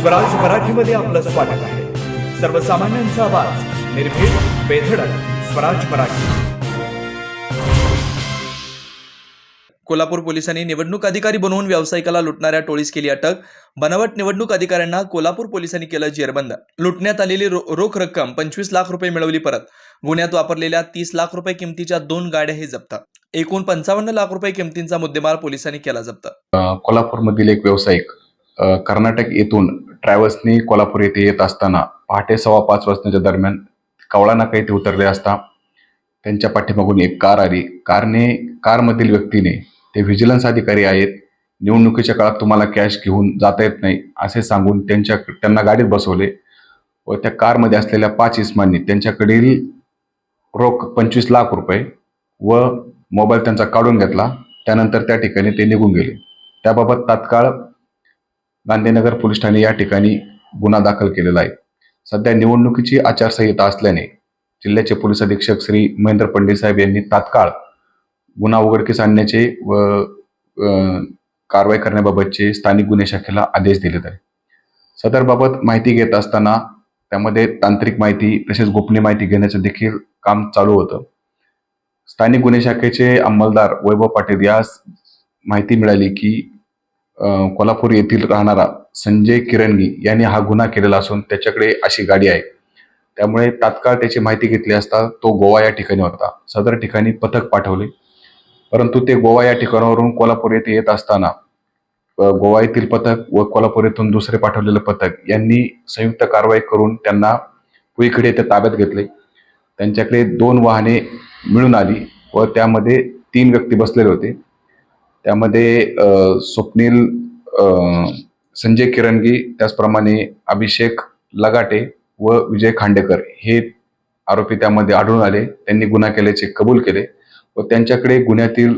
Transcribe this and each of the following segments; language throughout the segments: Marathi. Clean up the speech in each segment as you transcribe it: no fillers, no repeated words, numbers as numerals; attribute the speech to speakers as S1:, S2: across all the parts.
S1: स्वराज मराठीमध्ये आपलं स्वागत आहे. सर्वसामान्यांचा आवाज, निर्भीड, बेधडक, स्वराज मराठी.
S2: कोल्हापूर पोलिसांनी निवडणूक अधिकारी बनवून व्यावसायिकाला लुटणाऱ्या टोळीस केली अटक. बनावट निवडणूक अधिकाऱ्यांना कोल्हापूर पोलिसांनी केलं जेरबंद. लुटण्यात आलेली रोख रक्कम 25 लाख रुपये मिळवली परत. गुन्ह्यात वापरलेल्या 30 लाख रुपये किमतीच्या 2 गाड्याही जप्त. एकूण 55 लाख रुपये किमतींचा मुद्देमाल पोलिसांनी केला जप्त.
S3: कोल्हापूरमधील एक व्यावसायिक कर्नाटक येथून ट्रॅव्हल्सनी कोल्हापूर येथे येत असताना पहाटे 5:15 वाजताच्या दरम्यान कवळा नाका येथे उतरले असता त्यांच्या पाठीमागून एक कार आली. कारमधील व्यक्तीने ते व्हिजिलन्स अधिकारी आहेत, निवडणुकीच्या काळात तुम्हाला कॅश घेऊन जाता येत नाही असे सांगून त्यांना गाडीत बसवले व त्या कारमध्ये असलेल्या 5 इसमांनी त्यांच्याकडील रोख 25 लाख रुपये व मोबाईल त्यांचा काढून घेतला. त्यानंतर त्या ठिकाणी ते निघून गेले. त्याबाबत तात्काळ गांधीनगर पोलीस ठाणे या ठिकाणी गुन्हा दाखल केलेला आहे. सध्या निवडणुकीची आचारसंहिता असल्याने जिल्ह्याचे पोलीस अधीक्षक श्री महेंद्र पंडित साहेब यांनी तात्काळ गुन्हा उघडकीस आणण्याचे व कारवाई करण्याबाबतचे स्थानिक गुन्हे शाखेला आदेश दिलेत आहे. सदरबाबत माहिती घेत असताना त्यामध्ये तांत्रिक माहिती तसेच गोपनीय माहिती घेण्याचं देखील काम चालू होतं. स्थानिक गुन्हे शाखेचे अंमलदार वैभव पाटील यास माहिती मिळाली की कोल्हापूर येथील राहणारा संजय किरणगी यांनी हा गुन्हा केलेला असून त्याच्याकडे अशी गाडी आहे. त्यामुळे तात्काळ त्याची माहिती घेतली असता तो गोवा या ठिकाणी होता. सदर ठिकाणी पथक पाठवले, परंतु ते गोवा या ठिकाणावरून कोल्हापूर येथे येत असताना गोवा येथील पथक व कोल्हापूर येथून दुसरे पाठवलेलं पथक यांनी संयुक्त कारवाई करून त्यांना पुईकडे ते ताब्यात घेतले. त्यांच्याकडे 2 वाहने मिळून आली व त्यामध्ये 3 व्यक्ती बसलेले होते. त्यामध्ये स्वप्नील संजय किरणगी, त्याचप्रमाणे अभिषेक लगाटे व विजय खांडेकर हे आरोपी त्यामध्ये आढळून आले. त्यांनी गुन्हा केल्याचे कबूल केले व त्यांच्याकडे गुन्ह्यातील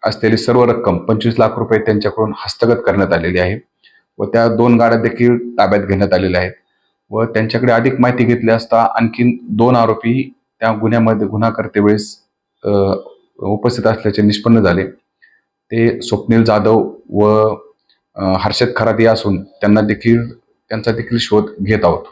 S3: असलेली सर्व रक्कम 25 लाख रुपये त्यांच्याकडून हस्तगत करण्यात आलेली आहे व त्या 2 गाड्या देखील ताब्यात घेण्यात आलेल्या आहेत. व त्यांच्याकडे अधिक माहिती घेतली असता आणखीन 2 आरोपी त्या गुन्ह्यामध्ये गुन्हा करतेवेळेस उपस्थित असल्याचे निष्पन्न झाले. ते स्वप्नील जाधव व हर्षद खरात असून त्यांचा देखील शोध घेत आहोत.